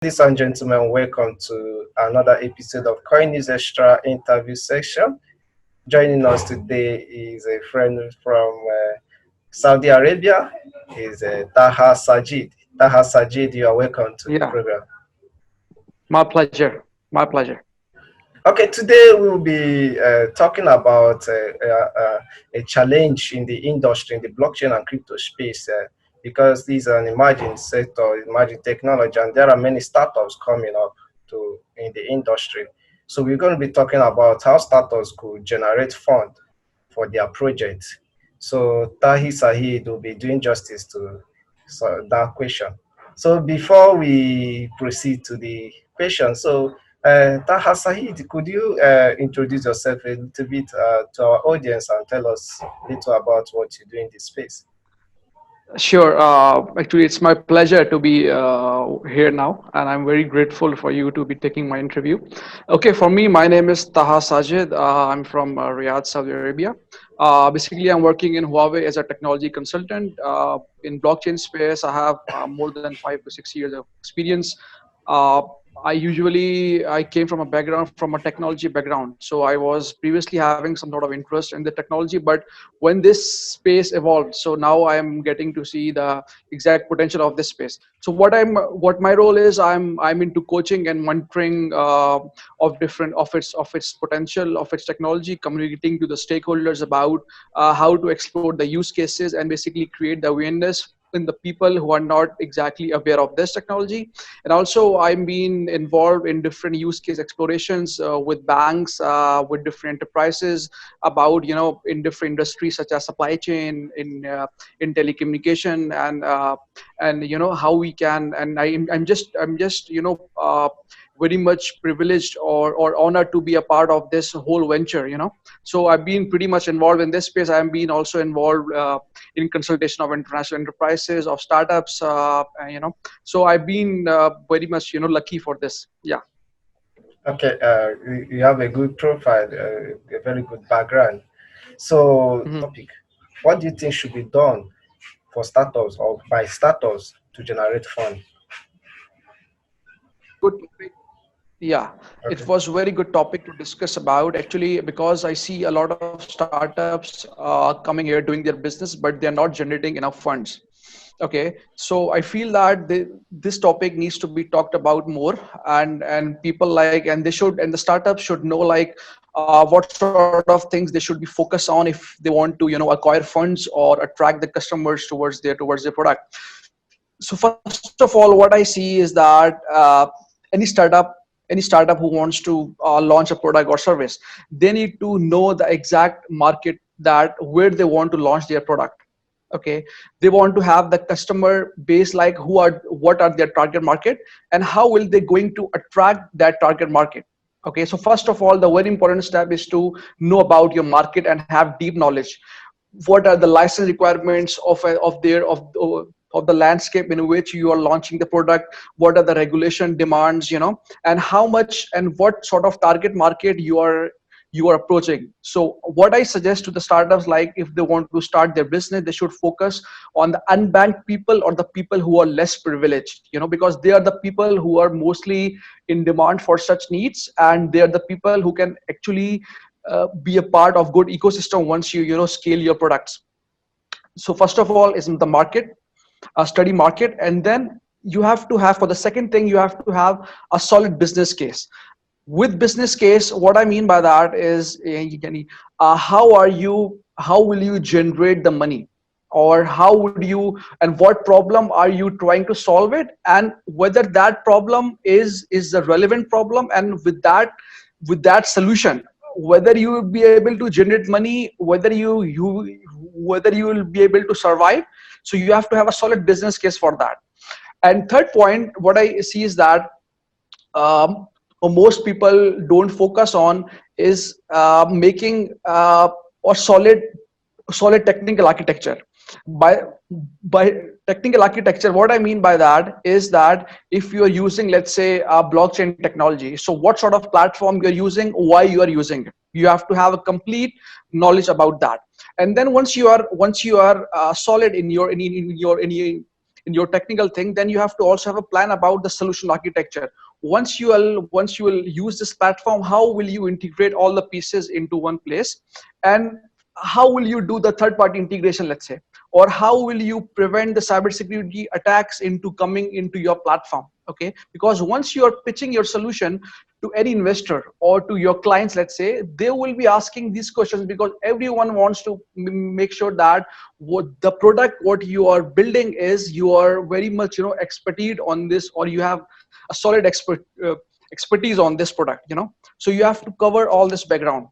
Ladies and gentlemen, welcome to another episode of CoinNewsExtra interview section. Joining us today is a friend from Saudi Arabia, is Taha Sajid. Taha Sajid, you are welcome to the Yeah, program. my pleasure. My pleasure. Okay, today we'll be talking about a challenge in the industry, in the blockchain and crypto space, because this is an emerging sector, emerging technology, and there are many startups coming up in the industry. So we're going to be talking about how startups could generate fund for their projects. So Tahi Sahid will be doing justice to that question. So before we proceed to the question, Taha Sahid, could you introduce yourself a little bit to our audience and tell us a little about what you do in this space? Sure. Actually, it's my pleasure to be here now, and I'm very grateful for you to be taking my interview. Okay, for me, my name is Taha Sajid. I'm from Riyadh, Saudi Arabia. Basically, I'm working in Huawei as a technology consultant. In blockchain space, I have more than 5 to 6 years of experience. Uh, I came from a background from a technology background, so I was previously having some sort of interest in the technology. But when this space evolved, so now I am getting to see the exact potential of this space. So what my role is, I'm into coaching and monitoring of different of its potential, of its technology, communicating to the stakeholders about how to explore the use cases and basically create the awareness in the people who are not exactly aware of this technology. And also I'm being involved in different use case explorations with banks, with different enterprises, about, in different industries such as supply chain, in telecommunication, and how we can. And I'm just very much privileged or honored to be a part of this whole venture. So I've been pretty much involved in this space. I'm being also involved in consultation of international enterprises, of startups, so I've been very much lucky for this. Yeah. Okay, you have a good profile, a very good background. So, Mhm. topic: what do you think should be done for startups or by startups to generate fund? Good. Yeah, it Okay. was very good topic to discuss about, actually, because I see a lot of startups coming here doing their business, but they're not generating enough funds. Okay, so I feel that this topic needs to be talked about more, and people and the startups should know what sort of things they should be focused on if they want to acquire funds or attract the customers towards their product. So first of all, what I see is that any startup any startup who wants to launch a product or service, they need to know the exact market, that where they want to launch their product. Okay, they want to have the customer base, like what are their target market, and how will they going to attract that target market. Okay, so first of all, the very important step is to know about your market and have deep knowledge. What are the license requirements of the landscape in which you are launching the product? What are the regulation demands, and how much and what sort of target market you are approaching. So what I suggest to the startups, like if they want to start their business, they should focus on the unbanked people, or the people who are less privileged, because they are the people who are mostly in demand for such needs, and they are the people who can actually be a part of good ecosystem once you scale your products. So first of all is the market, study market, and then you have to have, for the second thing, you have to have a solid business case. With business case, what I mean by that is, how will you generate the money, or how would you, and what problem are you trying to solve it, and whether that problem is a relevant problem, and with that solution, whether you will be able to generate money, whether you will be able to survive. So you have to have a solid business case for that. And third point, what I see is that most people don't focus on is making a solid technical architecture. By by technical architecture, what I mean by that is that if you are using, let's say, a blockchain technology, so what sort of platform you're using, why you are using it, you have to have a complete knowledge about that. And then once you are solid in your in your technical thing, then you have to also have a plan about the solution architecture. Once you will use this platform, how will you integrate all the pieces into one place, and how will you do the third party integration, let's say, or how will you prevent the cybersecurity attacks into coming into your platform? Okay, because once you are pitching your solution to any investor or to your clients, let's say, they will be asking these questions, because everyone wants to make sure that what the product what you are building is, you are very much expertise on this, or you have a solid expertise on this product, so you have to cover all this background.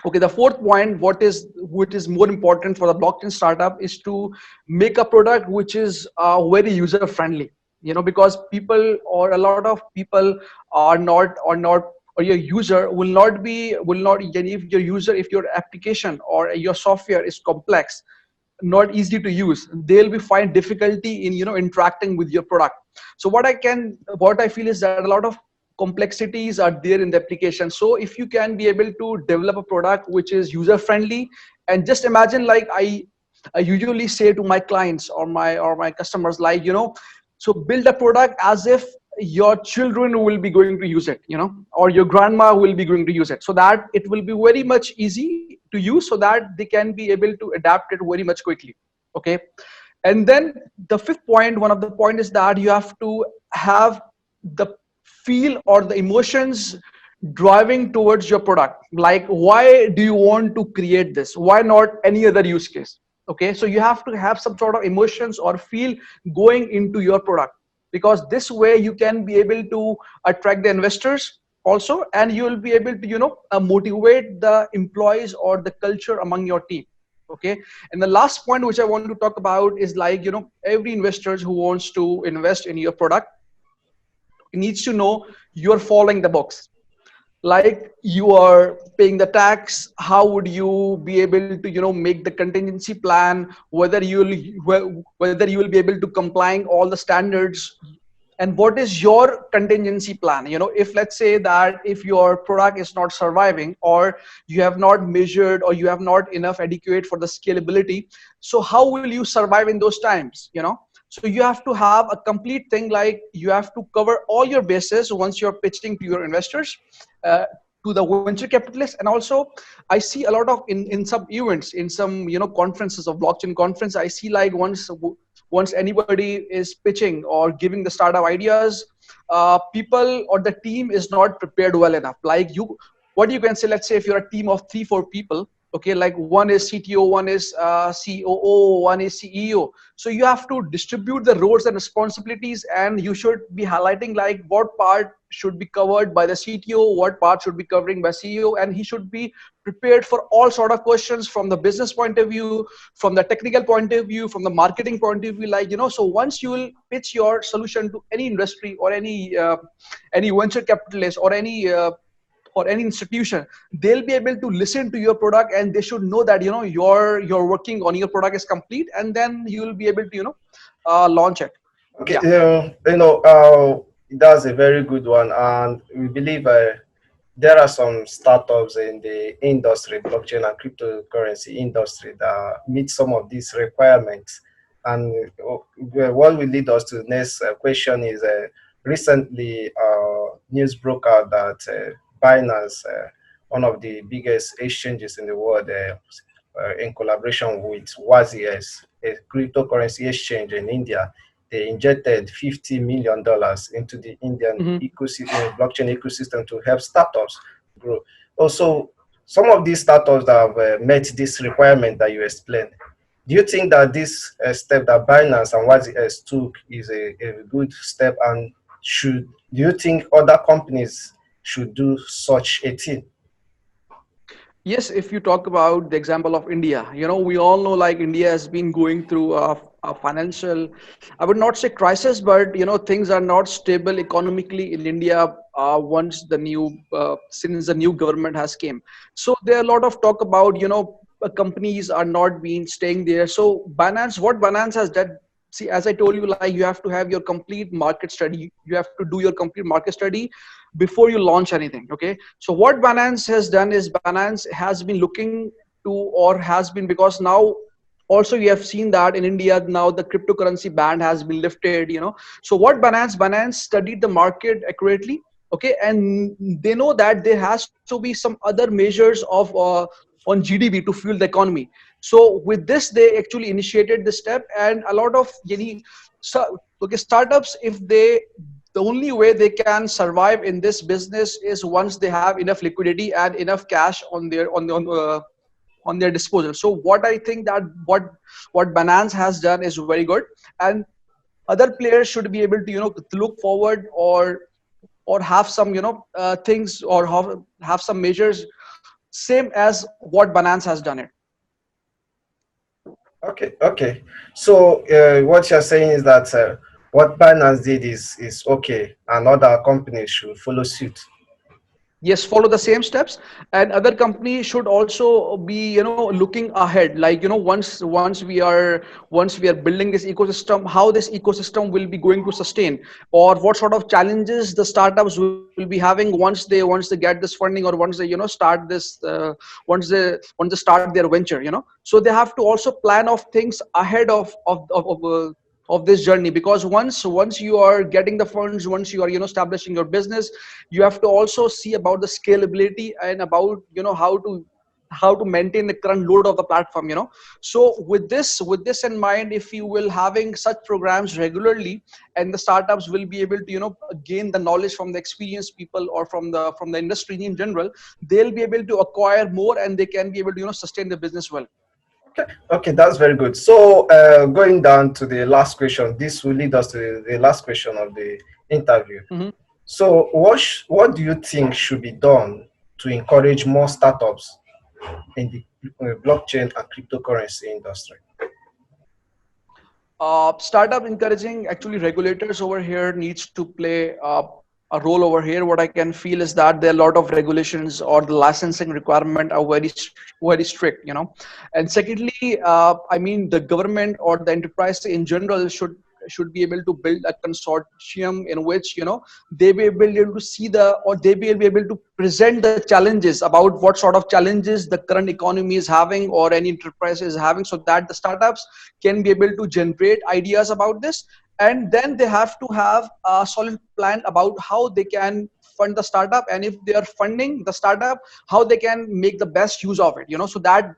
Okay, the fourth point, what is more important for the blockchain startup, is to make a product which is very user friendly, because people, or a lot of people, or your user will not, if your user, if your application or your software is complex, not easy to use, they'll be find difficulty in interacting with your product. So what I feel is that a lot of complexities are there in the application. So if you can be able to develop a product which is user friendly, and just imagine, like I usually say to my clients or my customers, like, so build a product as if your children will be going to use it, or your grandma will be going to use it, so that it will be very much easy to use, so that they can be able to adapt it very much quickly. Okay, and then the fifth point, one of the point is that you have to have the feel or the emotions driving towards your product. Like, why do you want to create this? Why not any other use case? Okay, so you have to have some sort of emotions or feel going into your product, because this way you can be able to attract the investors also, and you will be able to motivate the employees or the culture among your team. Okay, and the last point which I want to talk about is, like, every investors who wants to invest in your product needs to know you're following the books. Like, you are paying the tax, how would you be able to make the contingency plan, whether you will be able to complying all the standards, and what is your contingency plan. If, let's say, that if your product is not surviving, or you have not measured, or you have not enough adequate for the scalability, so how will you survive in those times? So you have to have a complete thing, like you have to cover all your bases once you're pitching to your investors, uh, to the venture capitalists. And also, I see a lot of in some events, in some conferences of blockchain conference, I see, like, once anybody is pitching or giving the startup ideas, people or the team is not prepared well enough. Like, what you can say, let's say if you're a team of 3-4 people, okay, like one is CTO, one is COO, one is CEO. So you have to distribute the roles and responsibilities, and you should be highlighting, like, what part should be covered by the CTO, what part should be covering by CEO, and he should be prepared for all sort of questions from the business point of view, from the technical point of view, from the marketing point of view. Like, so once you will pitch your solution to any industry or any venture capitalist or any institution, they'll be able to listen to your product, and they should know that you're working on your product is complete, and then you will be able to launch it. Okay, Yeah. that's a very good one, and we believe there are some startups in the industry, blockchain and cryptocurrency industry, that meet some of these requirements. And what will lead us to the next question is, recently news broke out that Binance, one of the biggest exchanges in the world, in collaboration with WazirS, a cryptocurrency exchange in India, they injected $50 million into the Indian Hmm. ecosystem, blockchain ecosystem, to help startups grow. Also, some of these startups that have met this requirement that you explained, do you think that this step that Binance and YZS took is a good step? And do you think other companies should do such a thing? Yes, if you talk about the example of India, we all know, like, India has been going through a financial, I would not say crisis, but things are not stable economically in India once since the new government has came. So there are a lot of talk about companies are not being staying there. So what Binance has done. See, as I told you, like, you have to have your complete market study. You have to do your complete market study before you launch anything. Okay, so what Binance has done is, Binance has been looking to, or has been, because now Also, you have seen that in India now the cryptocurrency ban has been lifted. So what Binance studied the market accurately, okay, and they know that there has to be some other measures of on GDP to fuel the economy. So with this, they actually initiated this step, and a lot of okay, startups, if they, the only way they can survive in this business is once they have enough liquidity and enough cash on their disposal. So what I think that what Binance has done is very good, and other players should be able to to look forward, or have some things, or have some measures same as what Binance has done it. Okay, okay. So what you're saying is that what Binance did is okay, and other companies should follow suit. Yes, follow the same steps, and other companies should also be looking ahead, like once we are building this ecosystem, how this ecosystem will be going to sustain, or what sort of challenges the startups will be having once they get this funding, or once they start this once they start their venture. So they have to also plan of things ahead of this journey, because once you are getting the funds, once you are establishing your business, you have to also see about the scalability, and about how to maintain the current load of the platform. So with this in mind, if you will having such programs regularly, and the startups will be able to gain the knowledge from the experienced people, or from the industry in general, they'll be able to acquire more, and they can be able to sustain the business well. Okay, that's very good. So going down to the last question, this will lead us to the last question of the interview. Mhm. So what do you think should be done to encourage more startups in the blockchain and cryptocurrency industry? Startup encouraging, actually regulators over here needs to play a role over here. What I can feel is that there are a lot of regulations, or the licensing requirement are very strict. And secondly, I mean, the government or the enterprise in general should be able to build a consortium in which they will be able to see or they will be able to present the challenges, about what sort of challenges the current economy is having, or any enterprise is having, so that the startups can be able to generate ideas about this. And then they have to have a solid plan about how they can fund the startup, and if they are funding the startup, how they can make the best use of it.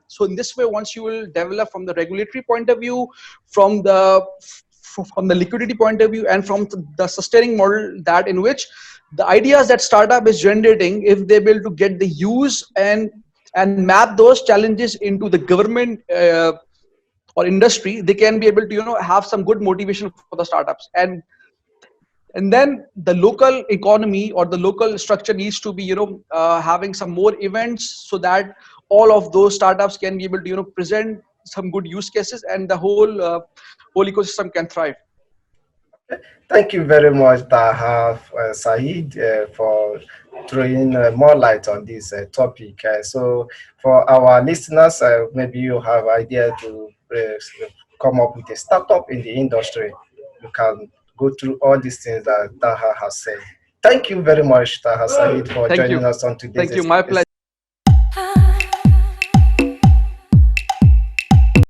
So in this way, once you will develop from the regulatory point of view, from the liquidity point of view, and from the sustaining model, that in which the ideas that startup is generating, if they're able to get the use and map those challenges into the government or industry, they can be able to have some good motivation for the startups. And then the local economy or the local structure needs to be having some more events, so that all of those startups can be able to present some good use cases, and the whole ecosystem can thrive. Thank you very much, Taha Said, for throwing more light on this topic. So, for our listeners, maybe you have idea to come up with a startup in the industry. You can go through all these things that Taha has said. Thank you very much, Taha Said, for Thank you. joining us on today's Thank you, my pleasure.